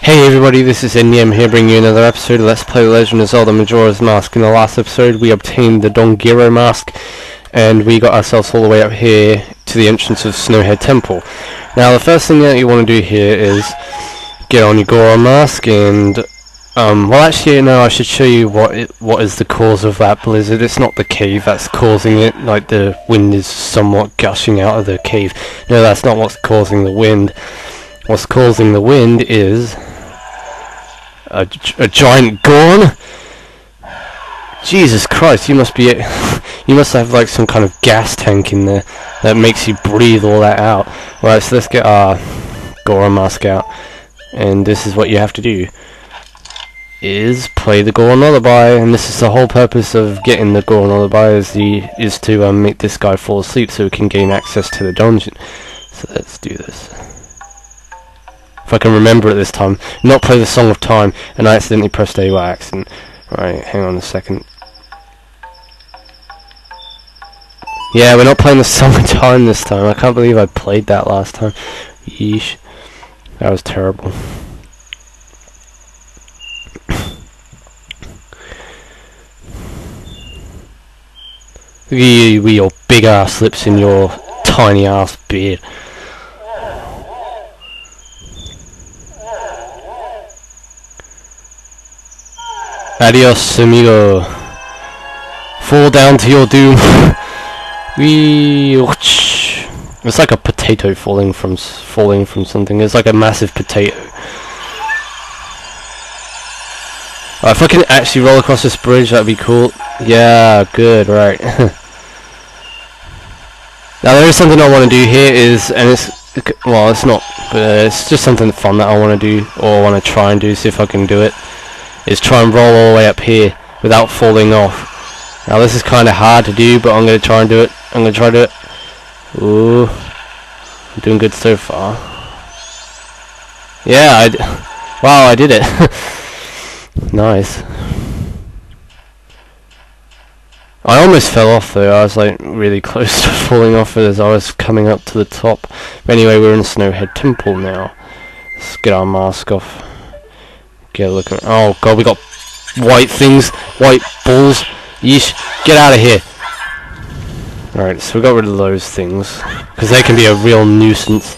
Hey everybody, this is NM here bringing you another episode of Let's Play The Legend of Zelda Majora's Mask. In the last episode we obtained the Dongiro Mask and we got ourselves all the way up here to the entrance of Snowhead Temple. Now the first thing that you want to do here is get on your Goron Mask and well actually no, I should show you what is the cause of that blizzard. It's not the cave that's causing it, like the wind is somewhat gushing out of the cave. No, that's not what's causing the wind. What's causing the wind is a giant Goron. Jesus Christ, you must have like some kind of gas tank in there that makes you breathe all that out. Right, so let's get our Goron Mask out, and this is what you have to do: is play the Goron Lullaby. And this is the whole purpose of getting the Goron Lullaby is to make this guy fall asleep so we can gain access to the dungeon. So let's do this. If I can remember it this time, not play the Song of Time, and I accidentally pressed A by accident. Right, hang on a second. Yeah, we're not playing the Song of Time this time. I can't believe I played that last time. Yeesh. That was terrible. Look at you with your big ass lips and your tiny ass beard. Adios, amigo. Fall down to your doom. It's like a potato falling from something. It's like a massive potato. If I can actually roll across this bridge, that'd be cool. Yeah, good, right. Now there is something I want to do here well, it's not, but it's just something fun that I want to do, or I want to try and do, see if I can do it. Is try and roll all the way up here without falling off. Now this is kind of hard to do, but I'm going to try and do it. Ooh, I'm doing good so far. Yeah, wow, I did it. Nice. I almost fell off though. I was like really close to falling off as I was coming up to the top. But anyway, we're in Snowhead Temple now. Let's get our mask off. Get a look at. Oh god, we got white things, white balls. Yeesh, get out of here. Alright, so we got rid of those things because they can be a real nuisance.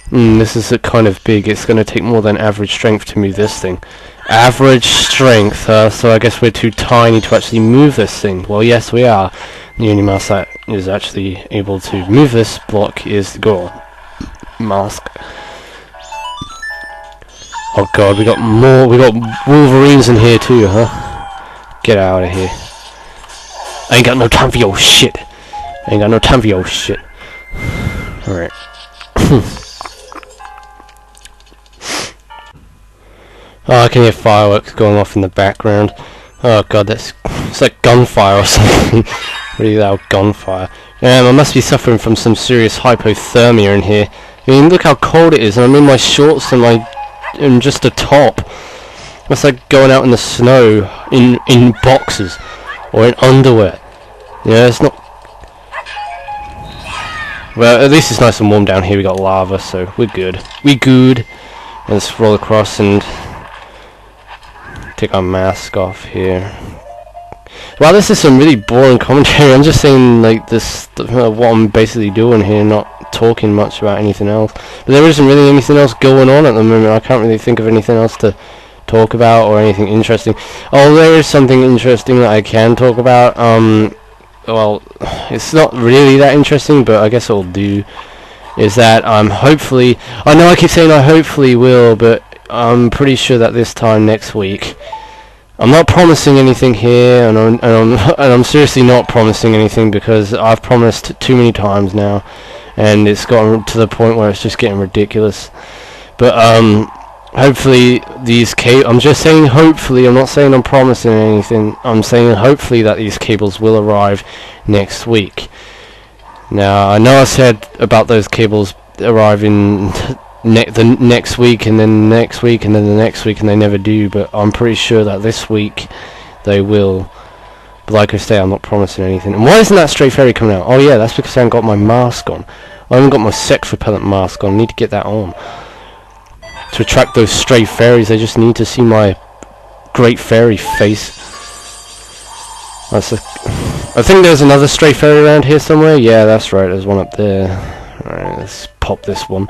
This is kind of big. It's going to take more than average strength to move this thing. Average strength, so I guess we're too tiny to actually move this thing. Well, yes, we are. The only mouse that is actually able to move this block is the Goron Mask. Oh god, we got Wolverines in here too, huh? Get out of here. I ain't got no time for your shit. Alright. Oh, I can hear fireworks going off in the background. Oh god, it's like gunfire or something. Really loud gunfire. I must be suffering from some serious hypothermia in here. I mean, look how cold it is, and I'm in my shorts and just a top. It's like going out in the snow in boxers or in underwear. Yeah, it's not. Well, at least it's nice and warm down here. We got lava, so we're good. Let's roll across and take our mask off here. Wow, this is some really boring commentary. I'm just saying like this, what I'm basically doing here, not talking much about anything else. But there isn't really anything else going on at the moment. I can't really think of anything else to talk about or anything interesting. Oh, there is something interesting that I can talk about. Well, it's not really that interesting, but I guess it'll do. Is that hopefully, I know I keep saying I hopefully will, but I'm pretty sure that this time next week. I'm not promising anything here, and I'm seriously not promising anything because I've promised too many times now, and it's gotten to the point where it's just getting ridiculous. But hopefully these I'm just saying hopefully. I'm not saying I'm promising anything. I'm saying hopefully that these cables will arrive next week. Now I know I said about those cables arriving the next week and then the next week and then the next week, and they never do, but I'm pretty sure that this week they will. But like I say, I'm not promising anything. And why isn't that stray fairy coming out? Oh yeah, that's because I haven't got my mask on. I haven't got my sex repellent mask on. I need to get that on. to attract those stray fairies. They just need to see my great fairy face. I think there's another stray fairy around here somewhere. Yeah, that's right, there's one up there. Alright, let's pop this one.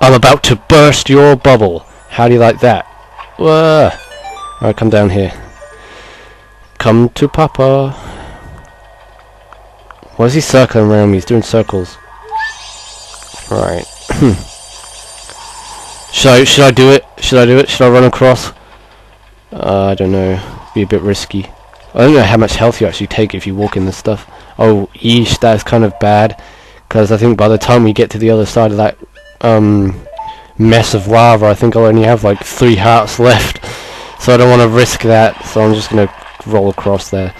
I'm about to burst your bubble. How do you like that? Whoa. Alright, come down here. Come to Papa. Why is he circling around me? He's doing circles. Right. Should I do it? Should I do it? Should I run across? I don't know. Be a bit risky. I don't know how much health you actually take if you walk in this stuff. Oh, yeesh, that's kind of bad. Because I think by the time we get to the other side of that mess of lava, I think I'll only have like 3 hearts left. So I don't want to risk that. So I'm just going to roll across there.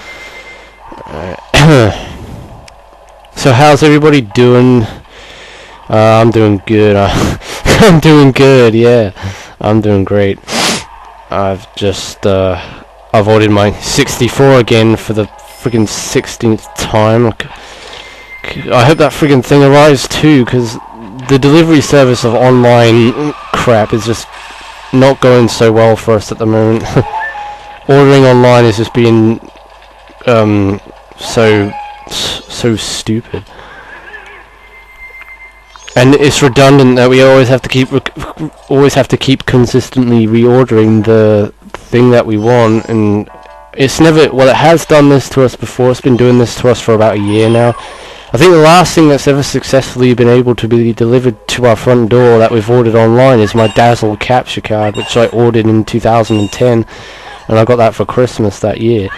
So how's everybody doing? I'm doing good. I'm doing good, yeah. I'm doing great. I've just I've ordered my 64 again for the friggin' 16th time. I hope that friggin' thing arrives too, because the delivery service of online crap is just not going so well for us at the moment. Ordering online is just being so stupid. And it's redundant that we always have to keep consistently reordering the thing that we want, and it's never, well, it has done this to us before. It's been doing this to us for about a year now. I think the last thing that's ever successfully been able to be delivered to our front door that we've ordered online is my Dazzle capture card, which I ordered in 2010, and I got that for Christmas that year.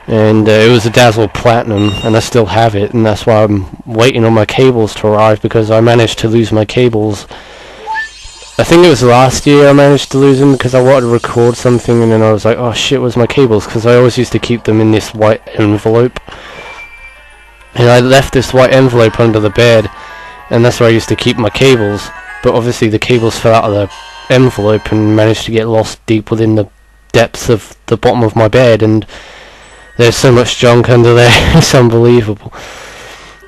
And it was a Dazzle Platinum, and I still have it, and that's why I'm waiting on my cables to arrive, because I managed to lose my cables. I think it was last year I managed to lose them because I wanted to record something, and then I was like, oh shit, where's my cables? Because I always used to keep them in this white envelope. And I left this white envelope under the bed, and that's where I used to keep my cables. But obviously the cables fell out of the envelope and managed to get lost deep within the depths of the bottom of my bed, and there's so much junk under there. It's unbelievable.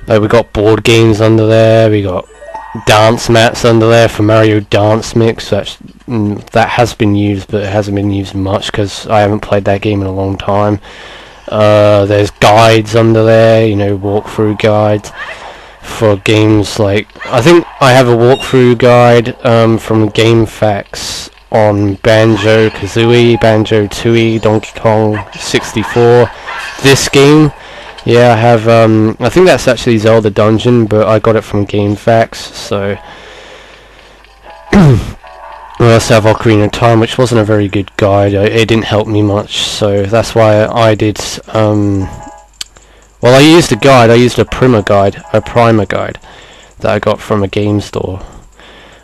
Like, we got board games under there, we got dance mats under there for Mario Dance Mix. That has been used, but it hasn't been used much because I haven't played that game in a long time. There's guides under there, you know, walkthrough guides for games like, I think I have a walkthrough guide from Game Facts on Banjo-Kazooie, Banjo-Tooie, Donkey Kong 64. This game, yeah, I have, I think that's actually Zelda Dungeon, but I got it from Game Facts, so... We also have Ocarina of Time, which wasn't a very good guide. It didn't help me much, so that's why I did, well, I used a guide. I used a primer guide that I got from a game store.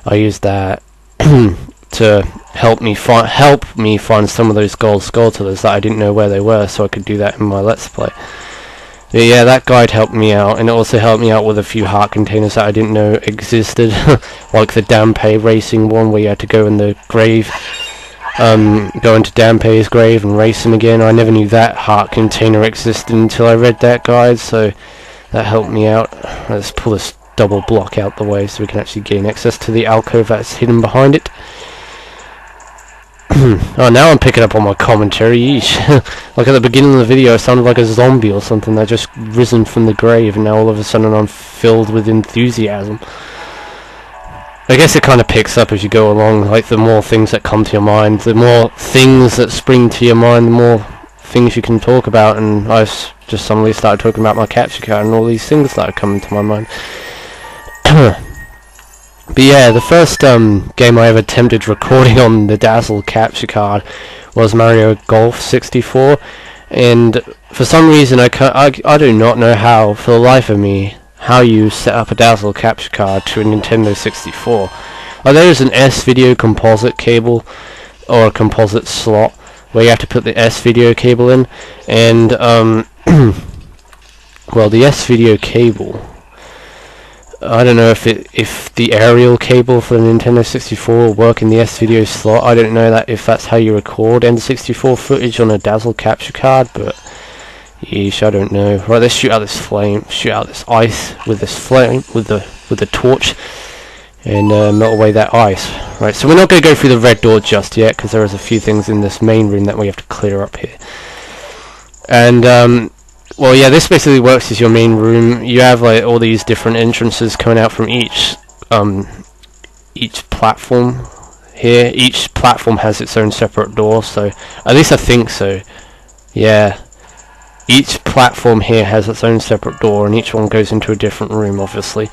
I used that to help me find some of those gold skulltulas that I didn't know where they were, so I could do that in my Let's Play. But yeah, that guide helped me out, and it also helped me out with a few heart containers that I didn't know existed, like the Dampé racing one where you had to go in the grave, go into Dampé's grave and race him again. I never knew that heart container existed until I read that guide, so that helped me out. Let's pull this double block out the way so we can actually gain access to the alcove that's hidden behind it. Oh, now I'm picking up on my commentary, yeesh. Like at the beginning of the video I sounded like a zombie or something that just risen from the grave, and now all of a sudden I'm filled with enthusiasm. I guess it kind of picks up as you go along, like the more things that come to your mind, the more things that spring to your mind, the more things you can talk about, and I just suddenly started talking about my capture card and all these things that are coming to my mind. But yeah, the first game I ever attempted recording on the Dazzle capture card was Mario Golf 64, and for some reason I do not know how, for the life of me, how you set up a Dazzle capture card to a Nintendo 64. There's an S-video composite cable, or a composite slot, where you have to put the S-video cable in, and well, the S-video cable, I don't know if the aerial cable for the Nintendo 64 will work in the S-video slot. I don't know if that's how you record N64 footage on a Dazzle capture card, but yeesh, I don't know. Right, let's shoot out this flame, shoot out this ice with this flame, with the torch. and melt away that ice. Right, so we're not going to go through the red door just yet, because there is a few things in this main room that we have to clear up here. And well, yeah, this basically works as your main room. You have like all these different entrances coming out from each platform here. Each platform has its own separate door, so at least I think so. Yeah, each platform here has its own separate door, and each one goes into a different room, obviously.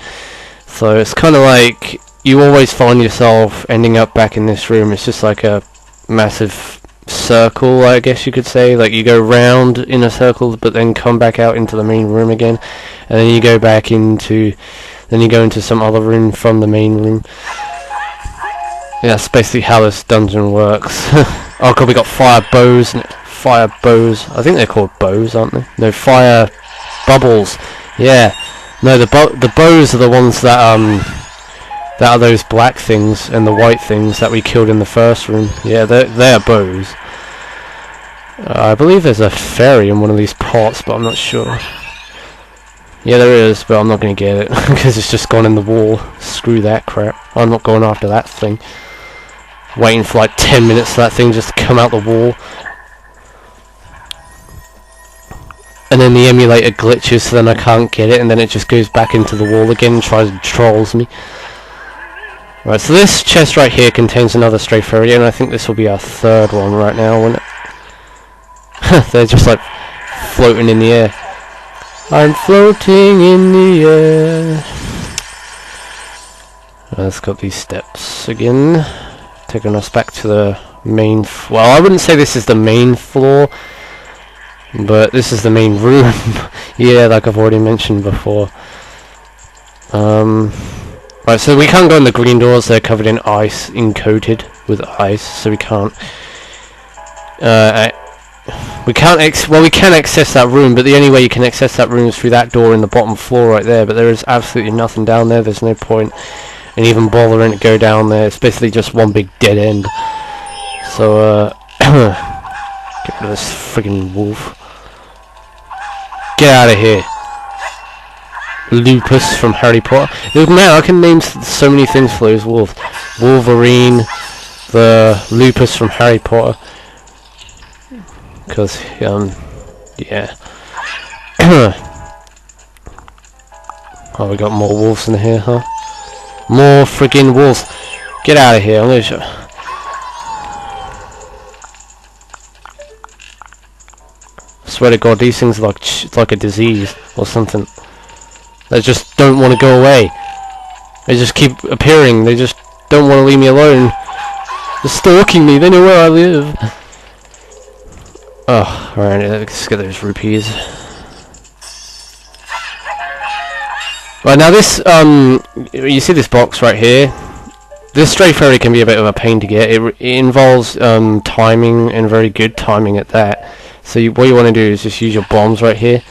So it's kind of like you always find yourself ending up back in this room. It's just like a massive circle, I guess you could say. Like you go round in a circle, but then come back out into the main room again, and then you go back into, then you go into some other room from the main room. Yeah, that's basically how this dungeon works. Oh god, we got fire bows. Fire bows. I think they're called bows, aren't they? No, fire bubbles. Yeah. No, the bows are the ones that that are those black things and the white things that we killed in the first room. Yeah, they're bows. I believe there's a fairy in one of these pots, but I'm not sure. Yeah, there is, but I'm not going to get it because it's just gone in the wall. Screw that crap. I'm not going after that thing. Waiting for like 10 minutes for that thing just to come out the wall. And then the emulator glitches, so then I can't get it, and then it just goes back into the wall again and tries to trolls me. Right, so this chest right here contains another stray fairy, and I think this will be our third one right now, won't it? They're just like floating in the air. I'm floating in the air. Let's go up these steps again, taking us back to the main. Well, I wouldn't say this is the main floor, but this is the main room. Yeah, like I've already mentioned before. Right, so we can't go in the green doors. They're covered in ice, coated with ice, so we can't. We can access that room, but the only way you can access that room is through that door in the bottom floor right there. But there is absolutely nothing down there. There's no point in even bothering to go down there. It's basically just one big dead end. So get rid of this friggin' wolf. Get out of here. Lupus from Harry Potter. Man, I can name so many things for those wolves. Wolverine, the Lupus from Harry Potter. Because, yeah. Oh, we got more wolves in here, huh? More friggin' wolves. Get out of here. I'm gonna show. I swear to God, these things are like a disease or something. They just don't want to go away. They just keep appearing. They just don't want to leave me alone. They're stalking me. They know where I live. Oh, alright, let's get those rupees. Right, now this, you see this box right here? This stray fairy can be a bit of a pain to get. It involves timing, and very good timing at that. So what you want to do is just use your bombs right here,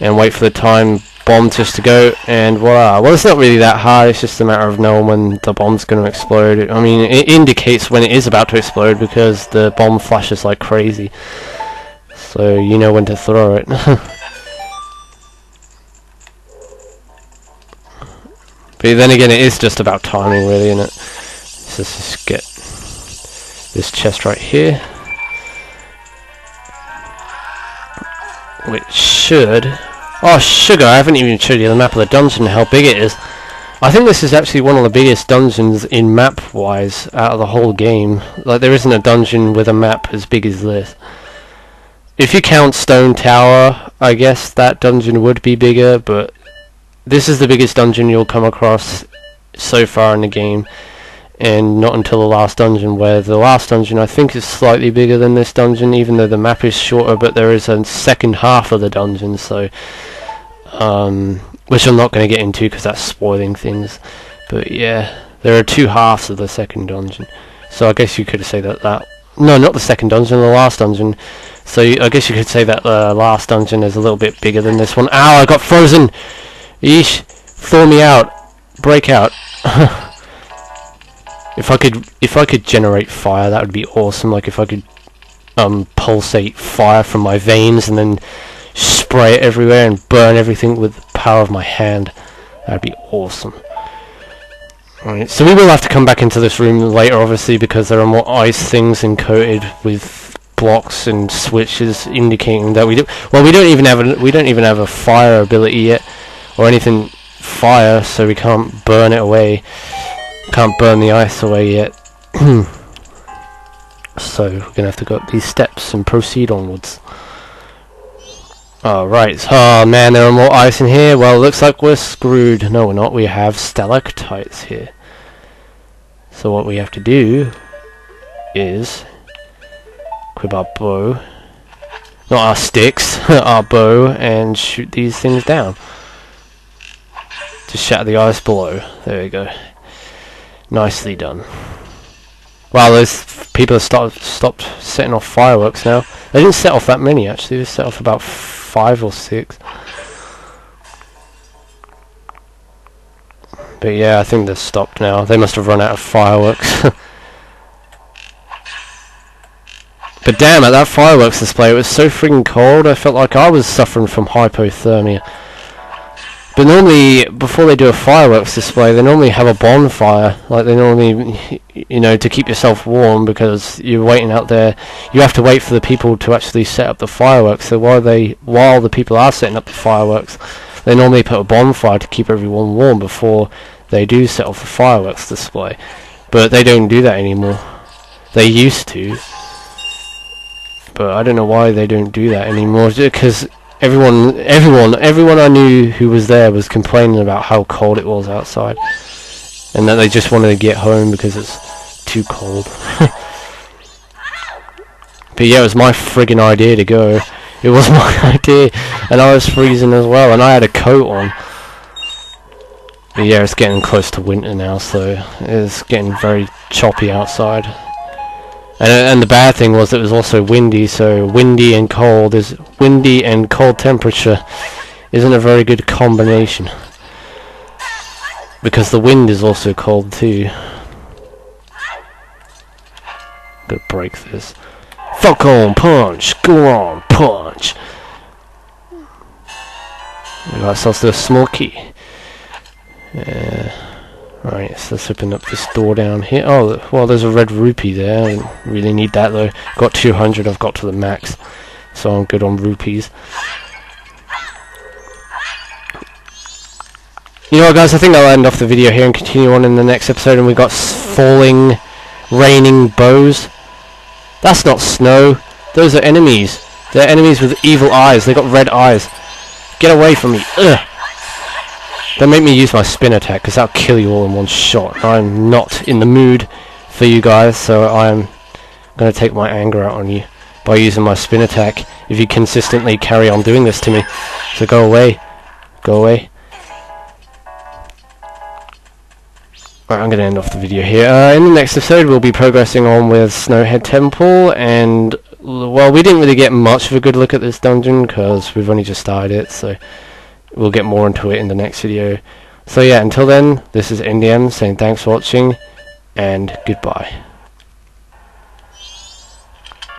and wait for the time bomb just to go, and voila. Well, it's not really that hard. It's just a matter of knowing when the bomb's going to explode. I mean, it indicates when it is about to explode because the bomb flashes like crazy. So you know when to throw it. But then again, it is just about timing, really, isn't it? So let's just get this chest right here, which should. Oh, sugar! I haven't even showed you the map of the dungeon, how big it is. I think this is actually one of the biggest dungeons in map-wise out of the whole game. Like, there isn't a dungeon with a map as big as this. If you count Stone Tower, I guess that dungeon would be bigger, but this is the biggest dungeon you'll come across so far in the game, and not until the last dungeon, where the last dungeon I think is slightly bigger than this dungeon, even though the map is shorter, but there is a second half of the dungeon, so which I'm not going to get into because that's spoiling things. But yeah, there are two halves of the second dungeon, so I guess you could say that no, not the second dungeon, the last dungeon. So I guess you could say that the last dungeon is a little bit bigger than this one. Ow, I got frozen! Yeesh! Thaw me out! Break out! If I could generate fire, that would be awesome. Like if I could pulsate fire from my veins and then spray it everywhere and burn everything with the power of my hand. That'd be awesome. Right, so we will have to come back into this room later, obviously, because there are more ice things encoded with blocks and switches indicating that we do. Well, we don't even have a fire ability yet, or anything fire, so we can't burn it away. Can't burn the ice away yet. So we're gonna have to go up these steps and proceed onwards. Alright, oh man, there are more ice in here. Well, looks like we're screwed. No, we're not. We have stalactites here. So what we have to do is equip our bow, not our sticks, our bow, and shoot these things down to shatter the ice below. There we go. Nicely done. Wow, those people have stopped setting off fireworks now. They didn't set off that many actually. They set off about 5 or 6. But yeah, I think they've stopped now. They must have run out of fireworks. But damn, at that fireworks display, it was so freaking cold. I felt like I was suffering from hypothermia. But normally, before they do a fireworks display, they normally have a bonfire. Like they normally, you know, to keep yourself warm, because you're waiting out there. You have to wait for the people to actually set up the fireworks. So while the people are setting up the fireworks, they normally put a bonfire to keep everyone warm before they do set off the fireworks display. But they don't do that anymore. They used to. But I don't know why they don't do that anymore, because everyone I knew who was there was complaining about how cold it was outside, and that they just wanted to get home because it's too cold. But yeah, it was my friggin' idea to go. It was my idea, and I was freezing as well, and I had a coat on. But yeah, it's getting close to winter now, so it's getting very choppy outside. And the bad thing was it was also windy, so windy and cold temperature isn't a very good combination. Because the wind is also cold too. Gotta break this. Fuck on, punch! Go on, punch! We got ourselves to a small key. Right, so let's open up this door down here. Oh, well, there's a red rupee there. I don't really need that though. Got 200, I've got to the max. So I'm good on rupees. You know what, guys, I think I'll end off the video here and continue on in the next episode. And we've got falling, raining bows. That's not snow. Those are enemies. They're enemies with evil eyes. They got red eyes. Get away from me. Ugh. Don't make me use my spin attack, because that'll kill you all in one shot. I'm not in the mood for you guys, so I'm going to take my anger out on you by using my spin attack if you consistently carry on doing this to me. So go away. Go away. Right, I'm going to end off the video here. In the next episode, we'll be progressing on with Snowhead Temple, and, well, we didn't really get much of a good look at this dungeon, because we've only just started it, so we'll get more into it in the next video. So yeah, until then, this is NDM saying thanks for watching, and goodbye.